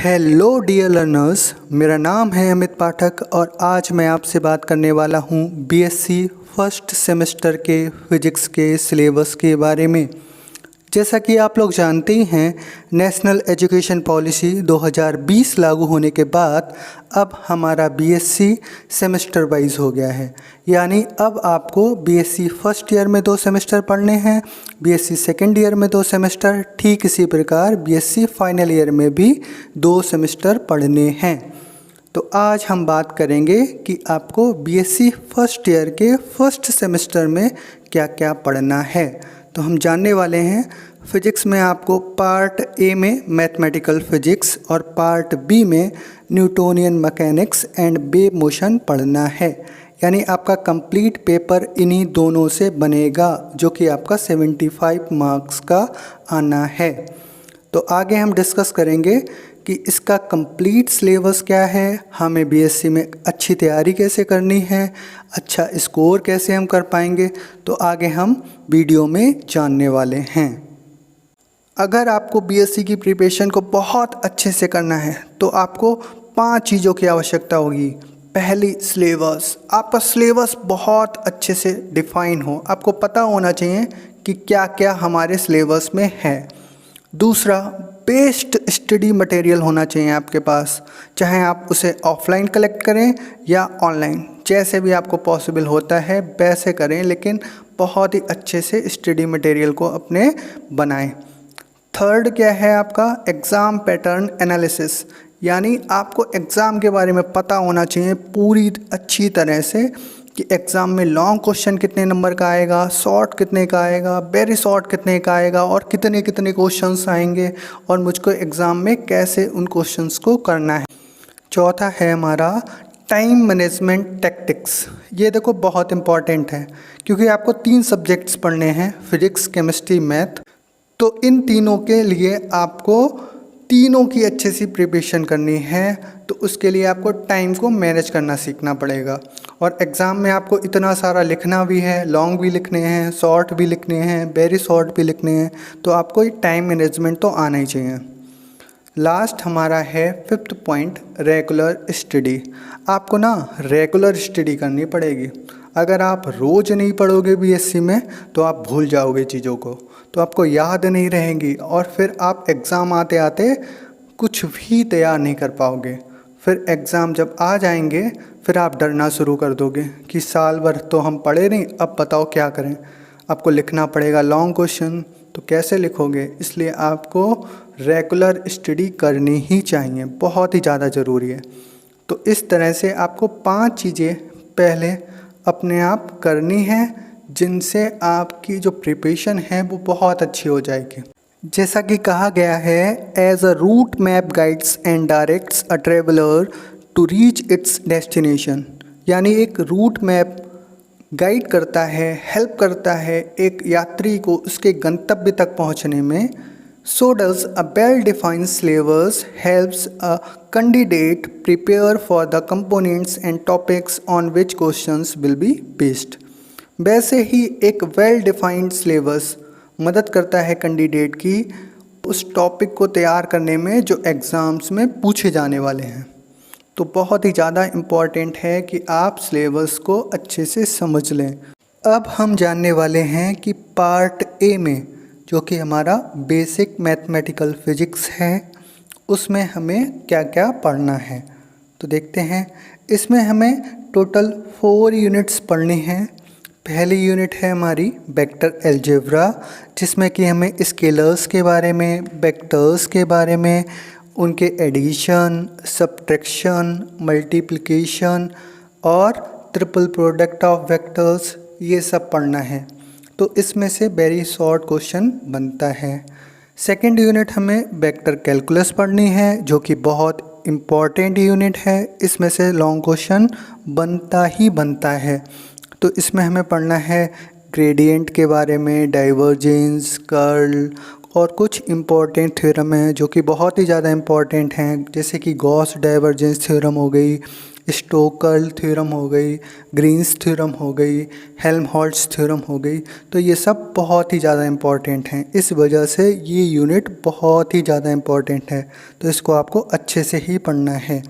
Hello dear learners, मेरा नाम है अमित पाठक और आज मैं आपसे बात करने वाला हूँ बीएससी फर्स्ट सेमेस्टर के फिजिक्स के सिलेबस के बारे में। जैसा कि आप लोग जानते ही हैं, नेशनल एजुकेशन पॉलिसी 2020 लागू होने के बाद अब हमारा बीएससी सेमेस्टर वाइज हो गया है। यानी अब आपको बीएससी फर्स्ट ईयर में 2 सेमेस्टर पढ़ने हैं, बीएससी सेकेंड ईयर में 2 सेमेस्टर, ठीक इसी प्रकार बीएससी फाइनल ईयर में भी 2 सेमेस्टर पढ़ने हैं। तो आज हम बात करेंगे कि आपको बीएससी फर्स्ट ईयर के फर्स्ट सेमेस्टर में क्या क्या पढ़ना है। तो हम जानने वाले हैं फिजिक्स में आपको पार्ट ए में मैथमेटिकल फिजिक्स और पार्ट बी में Newtonian mechanics and wave motion पढ़ना है। यानी आपका कंप्लीट पेपर इन्हीं दोनों से बनेगा, जो कि आपका 75 मार्क्स का आना है। तो आगे हम डिस्कस करेंगे कि इसका कंप्लीट सिलेबस क्या है, हमें बीएससी में अच्छी तैयारी कैसे करनी है, अच्छा स्कोर कैसे हम कर पाएंगे, तो आगे हम वीडियो में जानने वाले हैं। अगर आपको बीएससी की प्रिपरेशन को बहुत अच्छे से करना है तो आपको 5 चीज़ों की आवश्यकता होगी। पहली, सिलेबस। आपका सिलेबस बहुत अच्छे से डिफाइन हो, आपको पता होना चाहिए कि क्या क्या हमारे सिलेबस में है। दूसरा, बेस्ट स्टडी मटेरियल होना चाहिए आपके पास, चाहे आप उसे ऑफलाइन कलेक्ट करें या ऑनलाइन, जैसे भी आपको पॉसिबल होता है वैसे करें, लेकिन बहुत ही अच्छे से स्टडी मटेरियल को अपने बनाएं। थर्ड क्या है आपका, एग्ज़ाम पैटर्न एनालिसिस। यानी आपको एग्ज़ाम के बारे में पता होना चाहिए पूरी अच्छी तरह से कि एग्ज़ाम में लॉन्ग क्वेश्चन कितने नंबर का आएगा, शॉर्ट कितने का आएगा, वेरी शॉर्ट कितने का आएगा और कितने कितने क्वेश्चंस आएंगे और मुझको एग्ज़ाम में कैसे उन क्वेश्चंस को करना है। चौथा है हमारा टाइम मैनेजमेंट टैक्टिक्स। ये देखो बहुत इम्पॉर्टेंट है क्योंकि आपको 3 सब्जेक्ट्स पढ़ने हैं, फिजिक्स, केमिस्ट्री, मैथ। तो इन तीनों के लिए आपको तीनों की अच्छे सी प्रिपरेशन करनी है, तो उसके लिए आपको टाइम को मैनेज करना सीखना पड़ेगा। और एग्ज़ाम में आपको इतना सारा लिखना भी है, लॉन्ग भी लिखने हैं, शॉर्ट भी लिखने हैं, वेरी शॉर्ट भी लिखने हैं, तो आपको टाइम मैनेजमेंट तो आना ही चाहिए। लास्ट हमारा है 5th पॉइंट, रेगुलर स्टडी। आपको ना रेगुलर स्टडी करनी पड़ेगी। अगर आप रोज़ नहीं पढ़ोगे बीएससी में तो आप भूल जाओगे चीज़ों को, तो आपको याद नहीं रहेंगी और फिर आप एग्ज़ाम आते आते कुछ भी तैयार नहीं कर पाओगे। फिर एग्ज़ाम जब आ जाएंगे फिर आप डरना शुरू कर दोगे कि साल भर तो हम पढ़े नहीं, अब बताओ क्या करें। आपको लिखना पड़ेगा लॉन्ग क्वेश्चन, तो कैसे लिखोगे? इसलिए आपको रेगुलर स्टडी करनी ही चाहिए, बहुत ही ज़्यादा ज़रूरी है। तो इस तरह से आपको 5 चीज़ें पहले अपने आप करनी है, जिनसे आपकी जो प्रिपरेशन है वो बहुत अच्छी हो जाएगी। जैसा कि कहा गया है, as a route map guides and directs a traveller to reach its destination. यानी एक रूट मैप गाइड करता है, हेल्प करता है एक यात्री को उसके गंतव्य तक पहुंचने में। So does a well-defined syllabus helps a candidate prepare for the components and topics on which questions will be based। वैसे ही एक well-defined syllabus मदद करता है कैंडिडेट की उस टॉपिक को तैयार करने में जो एग्ज़ाम्स में पूछे जाने वाले हैं। तो बहुत ही ज़्यादा इम्पॉर्टेंट है कि आप सिलेबस को अच्छे से समझ लें। अब हम जानने वाले हैं कि पार्ट ए में, जो कि हमारा बेसिक मैथमेटिकल फिजिक्स है, उसमें हमें क्या क्या पढ़ना है। तो देखते हैं, इसमें हमें टोटल 4 यूनिट्स पढ़नी हैं। पहली यूनिट है हमारी वेक्टर अलजेब्रा, जिसमें कि हमें स्केलर्स के बारे में, वेक्टर्स के बारे में, उनके एडिशन, सब्ट्रैक्शन, मल्टीप्लिकेशन और ट्रिपल प्रोडक्ट ऑफ वेक्टर्स, ये सब पढ़ना है। तो इसमें से वेरी शॉर्ट क्वेश्चन बनता है। सेकंड यूनिट हमें वेक्टर कैलकुलस पढ़नी है, जो कि बहुत इम्पॉर्टेंट यूनिट है। इसमें से लॉन्ग क्वेश्चन बनता ही बनता है। तो इसमें हमें पढ़ना है ग्रेडियंट के बारे में, डाइवर्जेंस, कर्ल और कुछ इम्पॉर्टेंट थ्योरम हैं जो कि बहुत ही ज़्यादा इम्पॉर्टेंट हैं, जैसे कि गॉस डाइवर्जेंस थ्योरम हो गई, स्टोकल थ्योरम हो गई, ग्रीन्स थ्योरम हो गई, हेल्महोल्ट्ज़ थ्योरम हो गई। तो ये सब बहुत ही ज़्यादा इम्पॉर्टेंट हैं, इस वजह से ये यूनिट बहुत ही ज़्यादा इम्पॉर्टेंट है, तो इसको आपको अच्छे से ही पढ़ना है।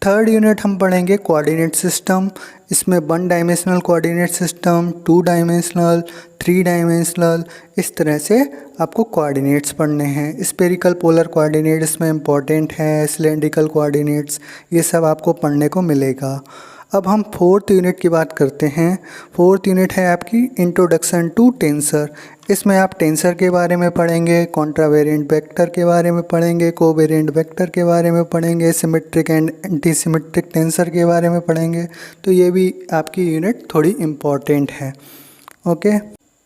थर्ड यूनिट हम पढ़ेंगे कोऑर्डिनेट सिस्टम। इसमें 1 dimensional coordinate system, 2 dimensional, 3 dimensional, इस तरह से आपको कोऑर्डिनेट्स पढ़ने हैं। स्फेरिकल पोलर कोऑर्डिनेट इसमें इम्पॉर्टेंट है, सिलेंड्रिकल कोऑर्डिनेट्स, ये सब आपको पढ़ने को मिलेगा। अब हम फोर्थ यूनिट की बात करते हैं। फोर्थ यूनिट है आपकी इंट्रोडक्शन टू टेंसर। इसमें आप टेंसर के बारे में पढ़ेंगे, कॉन्ट्रावेरिएंट वेक्टर के बारे में पढ़ेंगे, कोवेरिएंट वेक्टर के बारे में पढ़ेंगे, symmetric and anti symmetric tensor के बारे में पढ़ेंगे। तो ये भी आपकी यूनिट थोड़ी इम्पॉर्टेंट है। Okay.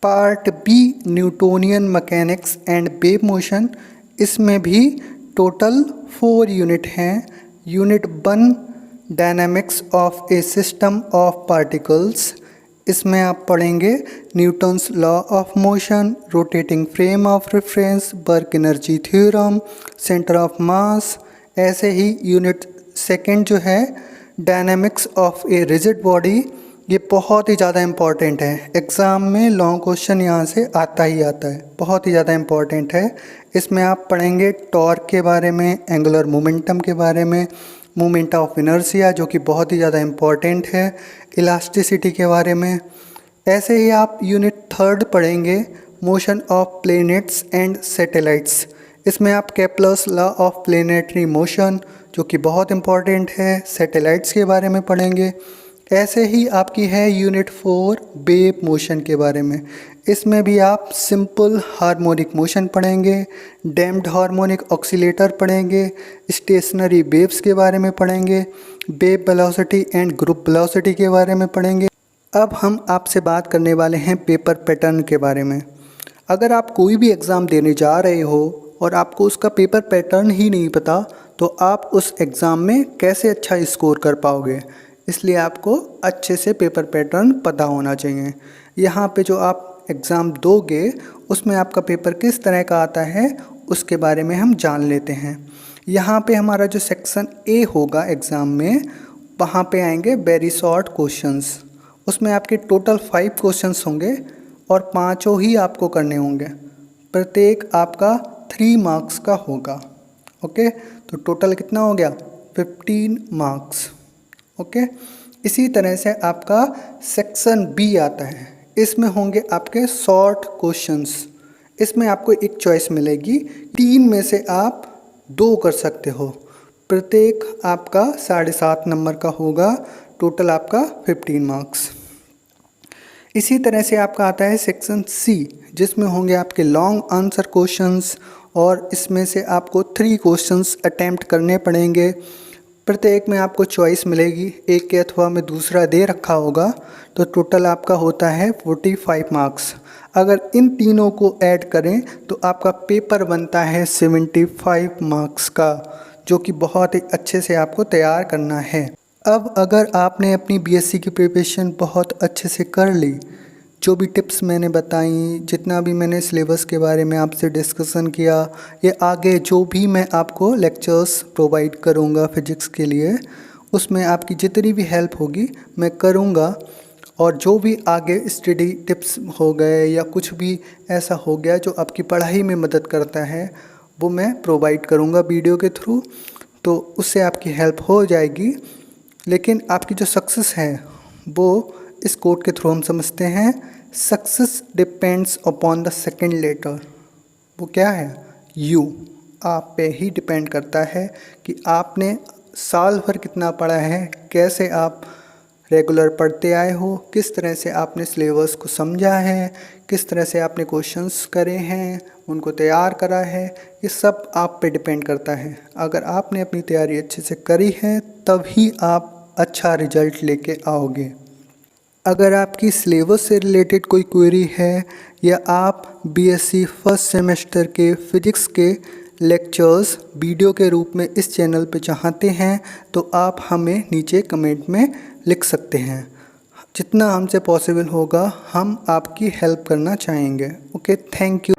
Part B Newtonian mechanics and wave motion. इसमें भी टोटल 4 यूनिट हैं। Unit 1 dynamics of a system of particles. इसमें आप पढ़ेंगे Newton's law of motion, rotating frame of reference, work energy theorem, centre of mass. ऐसे ही unit 2 जो है dynamics of a rigid body, ये बहुत ही ज़्यादा इम्पॉर्टेंट है। एग्ज़ाम में लॉन्ग क्वेश्चन यहाँ से आता ही आता है, बहुत ही ज़्यादा इम्पॉर्टेंट है। इसमें आप पढ़ेंगे टॉर्क के बारे में, एंगुलर मोमेंटम के बारे में, मोमेंट ऑफ इनर्शिया जो कि बहुत ही ज़्यादा इम्पॉर्टेंट है, इलास्टिसिटी के बारे में। ऐसे ही आप यूनिट 3 पढ़ेंगे motion of planets and satellites. इसमें आप Kepler's law of planetary motion जो कि बहुत इम्पॉर्टेंट है, सैटेलाइट्स के बारे में पढ़ेंगे। ऐसे ही आपकी है यूनिट 4 वेव मोशन के बारे में। इसमें भी आप सिंपल हार्मोनिक मोशन पढ़ेंगे, डैम्प्ड हार्मोनिक ऑक्सीलेटर पढ़ेंगे, स्टेशनरी वेव्स के बारे में पढ़ेंगे, wave velocity and group velocity के बारे में पढ़ेंगे। अब हम आपसे बात करने वाले हैं पेपर पैटर्न के बारे में। अगर आप कोई भी एग्ज़ाम देने जा रहे हो और आपको उसका पेपर पैटर्न ही नहीं पता, तो आप उस एग्ज़ाम में कैसे अच्छा स्कोर कर पाओगे। इसलिए आपको अच्छे से पेपर पैटर्न पता होना चाहिए। यहाँ पे जो आप एग्ज़ाम दोगे उसमें आपका पेपर किस तरह का आता है उसके बारे में हम जान लेते हैं। यहाँ पे हमारा जो सेक्शन ए होगा एग्ज़ाम में, वहाँ पे आएंगे वेरी शॉर्ट क्वेश्चंस। उसमें आपके टोटल 5 क्वेश्चंस होंगे और 5 ही आपको करने होंगे। प्रत्येक आपका 3 मार्क्स का होगा। ओके, तो टोटल कितना हो गया 15 मार्क्स। ओके। इसी तरह से आपका सेक्शन बी आता है। इसमें होंगे आपके शॉर्ट क्वेश्चंस। इसमें आपको एक चॉइस मिलेगी, 3 में से आप 2 कर सकते हो। प्रत्येक आपका 7.5 नंबर का होगा, टोटल आपका 15 मार्क्स। इसी तरह से आपका आता है सेक्शन सी, जिसमें होंगे आपके लॉन्ग आंसर क्वेश्चंस और इसमें से आपको 3 क्वेश्चंस अटेम्प्ट करने पड़ेंगे। प्रत्येक में आपको चॉइस मिलेगी, एक के अथवा में दूसरा दे रखा होगा, तो टोटल आपका होता है 45 मार्क्स। अगर इन तीनों को ऐड करें तो आपका पेपर बनता है 75 मार्क्स का, जो कि बहुत ही अच्छे से आपको तैयार करना है। अब अगर आपने अपनी बीएससी की प्रिपरेशन बहुत अच्छे से कर ली, जो भी टिप्स मैंने बताई, जितना भी मैंने सिलेबस के बारे में आपसे डिस्कशन किया, ये आगे जो भी मैं आपको लेक्चर्स प्रोवाइड करूँगा फिजिक्स के लिए, उसमें आपकी जितनी भी हेल्प होगी मैं करूँगा। और जो भी आगे स्टडी टिप्स हो गए या कुछ भी ऐसा हो गया जो आपकी पढ़ाई में मदद करता है, वो मैं प्रोवाइड करूँगा वीडियो के थ्रू, तो उससे आपकी हेल्प हो जाएगी। लेकिन आपकी जो सक्सेस है वो इस कोट के थ्रू हम समझते हैं, success depends upon the second letter. वो क्या है? यू। आप पे ही डिपेंड करता है कि आपने साल भर कितना पढ़ा है, कैसे आप रेगुलर पढ़ते आए हो, किस तरह से आपने सिलेबस को समझा है, किस तरह से आपने क्वेश्चंस करे हैं, उनको तैयार करा है, ये सब आप पे डिपेंड करता है। अगर आपने अपनी तैयारी अच्छे से करी है तभी आप अच्छा रिजल्ट लेके आओगे। अगर आपकी सिलेबस से रिलेटेड कोई क्वेरी है या आप बीएससी फर्स्ट सेमेस्टर के फिजिक्स के लेक्चर्स वीडियो के रूप में इस चैनल पे चाहते हैं, तो आप हमें नीचे कमेंट में लिख सकते हैं। जितना हमसे पॉसिबल होगा हम आपकी हेल्प करना चाहेंगे। Okay, thank you.